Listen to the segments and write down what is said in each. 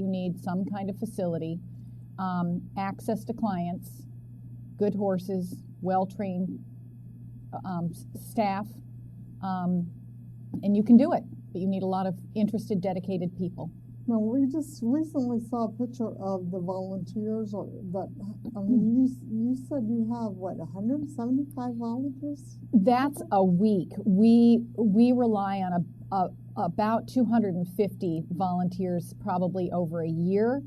you need some kind of facility, access to clients, good horses, well-trained staff, and you can do it, but you need a lot of interested, dedicated people. Now, we just recently saw a picture of the volunteers, or that, I mean, you said you have, what, 175 volunteers? That's a week. We rely on about 250 volunteers probably over a year,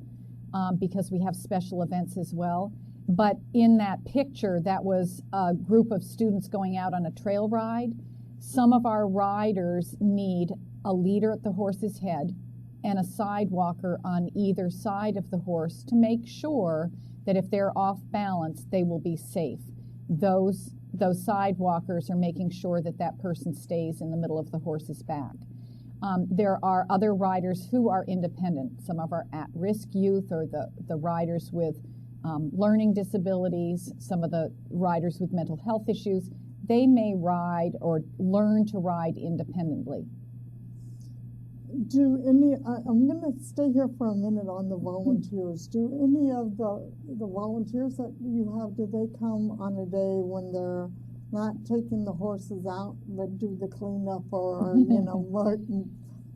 because we have special events as well. But in that picture, that was a group of students going out on a trail ride. Some of our riders need a leader at the horse's head and a sidewalker on either side of the horse to make sure that if they're off balance, they will be safe. Those sidewalkers are making sure that that person stays in the middle of the horse's back. There are other riders who are independent. Some of our at-risk youth, or the riders with learning disabilities, some of the riders with mental health issues, they may ride or learn to ride independently. I'm going to stay here for a minute on the volunteers. Do any of the volunteers that you have, do they come on a day when they're not taking the horses out, but do the cleanup, or,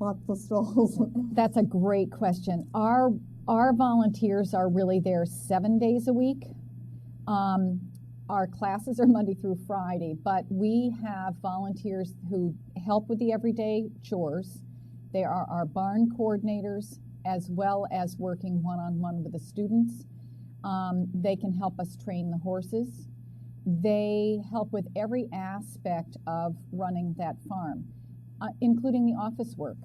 mop the stalls? That's a great question. Our volunteers are really there 7 days a week. Our classes are Monday through Friday, but we have volunteers who help with the everyday chores. They are our barn coordinators, as well as working one-on-one with the students. They can help us train the horses. They help with every aspect of running that farm, including the office work.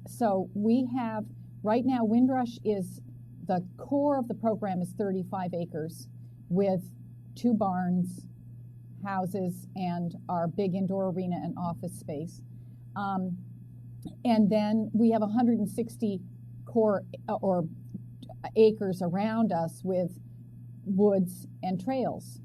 So we have, right now, Windrush is, the core of the program is 35 acres with 2 barns, houses, and our big indoor arena and office space. And then we have 160 core or acres around us with woods and trails.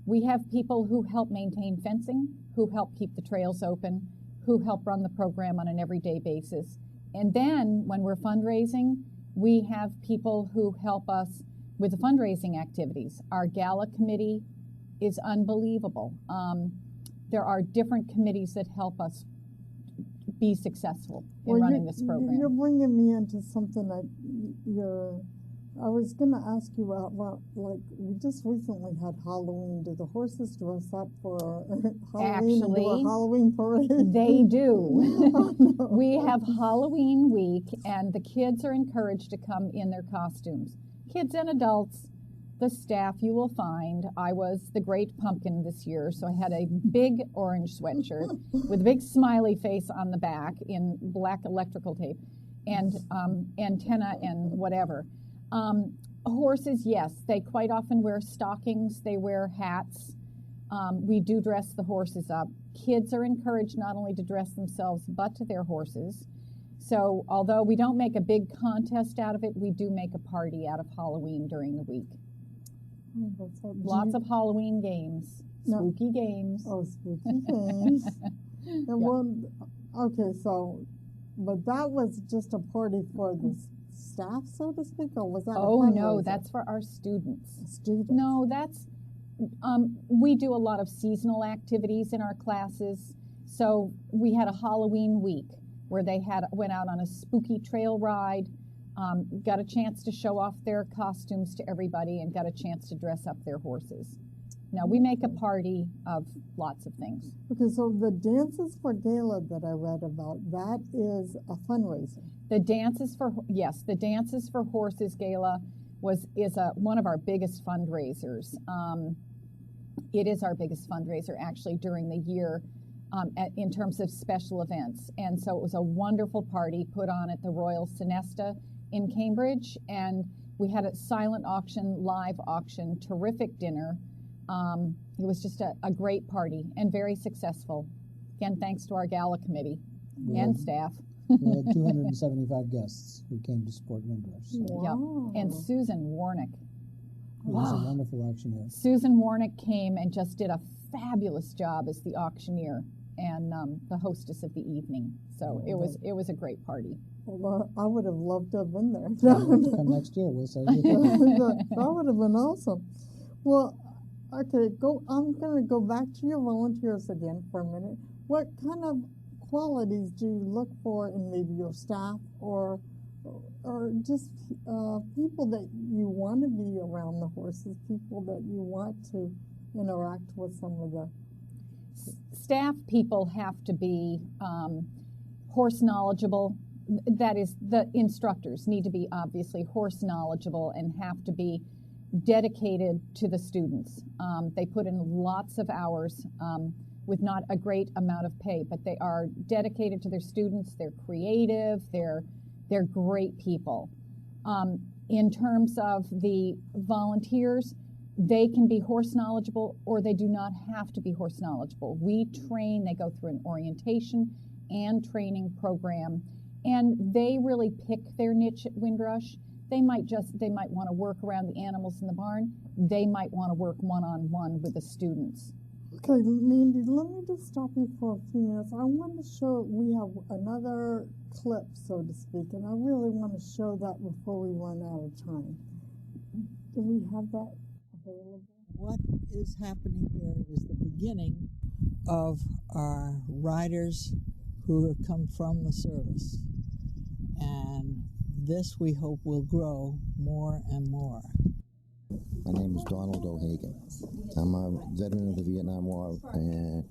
We have people who help maintain fencing, who help keep the trails open, who help run the program on an everyday basis. And then when we're fundraising, we have people who help us with the fundraising activities. Our gala committee is unbelievable. There are different committees that help us be successful in running this program. You're bringing me into something that I was going to ask you about, like, we just recently had Halloween. Do the horses dress up for Halloween? Actually, and do a Halloween parade? They do. Oh, no. We have Halloween week, and the kids are encouraged to come in their costumes. Kids and adults. The staff you will find. I was the great pumpkin this year, so I had a big orange sweatshirt with a big smiley face on the back in black electrical tape and antenna and whatever. Horses, yes, they quite often wear stockings, they wear hats. We do dress the horses up. Kids are encouraged not only to dress themselves but to their horses. So although we don't make a big contest out of it, we do make a party out of Halloween during the week. Lots of Halloween games, spooky games. Oh, spooky games. And well, okay, so, but that was just a party for the staff, so to speak, or was that? Oh no, that's for our students. Students. No, that's we do a lot of seasonal activities in our classes. So we had a Halloween week where they went out on a spooky trail ride. Got a chance to show off their costumes to everybody and got a chance to dress up their horses. Now, we make a party of lots of things. Okay, so the Dances for Gala that I read about, that is a fundraiser. The Dances for Horses Gala is one of our biggest fundraisers. It is our biggest fundraiser, actually, during the year in terms of special events. And so it was a wonderful party put on at the Royal Sonesta in Cambridge, and we had a silent auction, live auction, terrific dinner. It was just a great party and very successful. Again, thanks to our gala committee and staff. We had 275 guests who came to support Windrush. So. Wow. Yep. And Susan Warnick. It was a wonderful auctioneer. Susan Warnick came and just did a fabulous job as the auctioneer and the hostess of the evening. So it was a great party. Well, I would have loved to have been there. Come next year, we'll send you a ticket. That would have been awesome. Well, okay, I'm going to go back to your volunteers again for a minute. What kind of qualities do you look for in maybe your staff or just people that you want to be around the horses, people that you want to interact with some of the staff people have to be horse knowledgeable. That is, the instructors need to be obviously horse knowledgeable and have to be dedicated to the students. They put in lots of hours with not a great amount of pay, but they are dedicated to their students. They're creative. They're great people. In terms of the volunteers, they can be horse knowledgeable or they do not have to be horse knowledgeable. We train, they go through an orientation and training program, and they really pick their niche at Windrush. They might want to work around the animals in the barn. They might want to work one-on-one with the students. Okay, Mandy, let me just stop you for a few minutes. I want to show, we have another clip, so to speak, and I really want to show that before we run out of time. Do we have that available? What is happening here is the beginning of our riders who have come from the service. And this, we hope, will grow more and more. My name is Donald O'Hagan. I'm a veteran of the Vietnam War and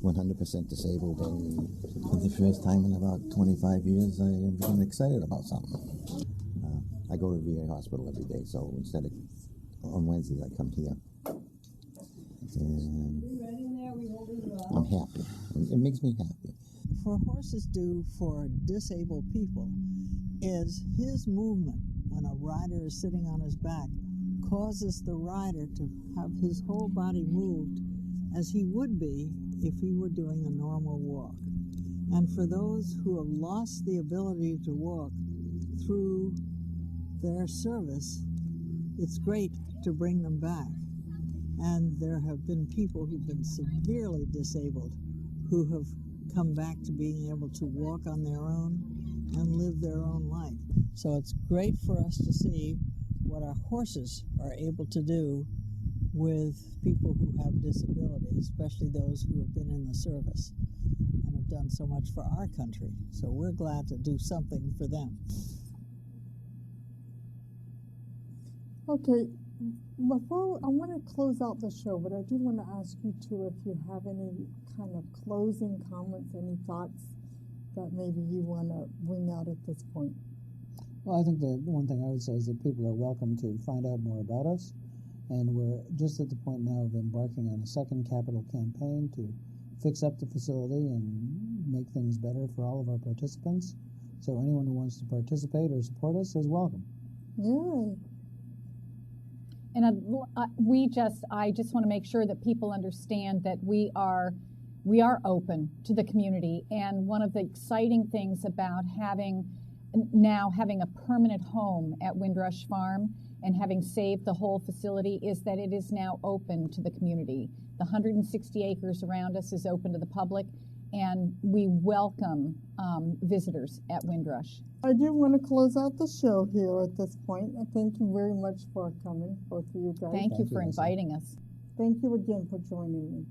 100% disabled, and for the first time in about 25 years, I'm excited about something. I go to the VA hospital every day, so instead of on Wednesdays, I come here. And I'm happy. It makes me happy. For horses do for disabled people is his movement when a rider is sitting on his back causes the rider to have his whole body moved as he would be if he were doing a normal walk. And for those who have lost the ability to walk through their service, it's great to bring them back. And there have been people who've been severely disabled who have come back to being able to walk on their own and live their own life. So it's great for us to see what our horses are able to do with people who have disabilities, especially those who have been in the service and have done so much for our country. So we're glad to do something for them. Okay, before I want to close out the show, but I do want to ask you too if you have any kind of closing comments, any thoughts that maybe you want to bring out at this point. Well, I think the one thing I would say is that people are welcome to find out more about us, and we're just at the point now of embarking on a second capital campaign to fix up the facility and make things better for all of our participants. So anyone who wants to participate or support us is welcome. Yay. And I just want to make sure that people understand that we are open to the community. And one of the exciting things about having a permanent home at Windrush Farm and having saved the whole facility is that it is now open to the community. The 160 acres around us is open to the public, and we welcome visitors at Windrush. I do want to close out the show here at this point. Thank you very much for coming, both of you guys. Thank you for inviting us. Thank you again for joining me.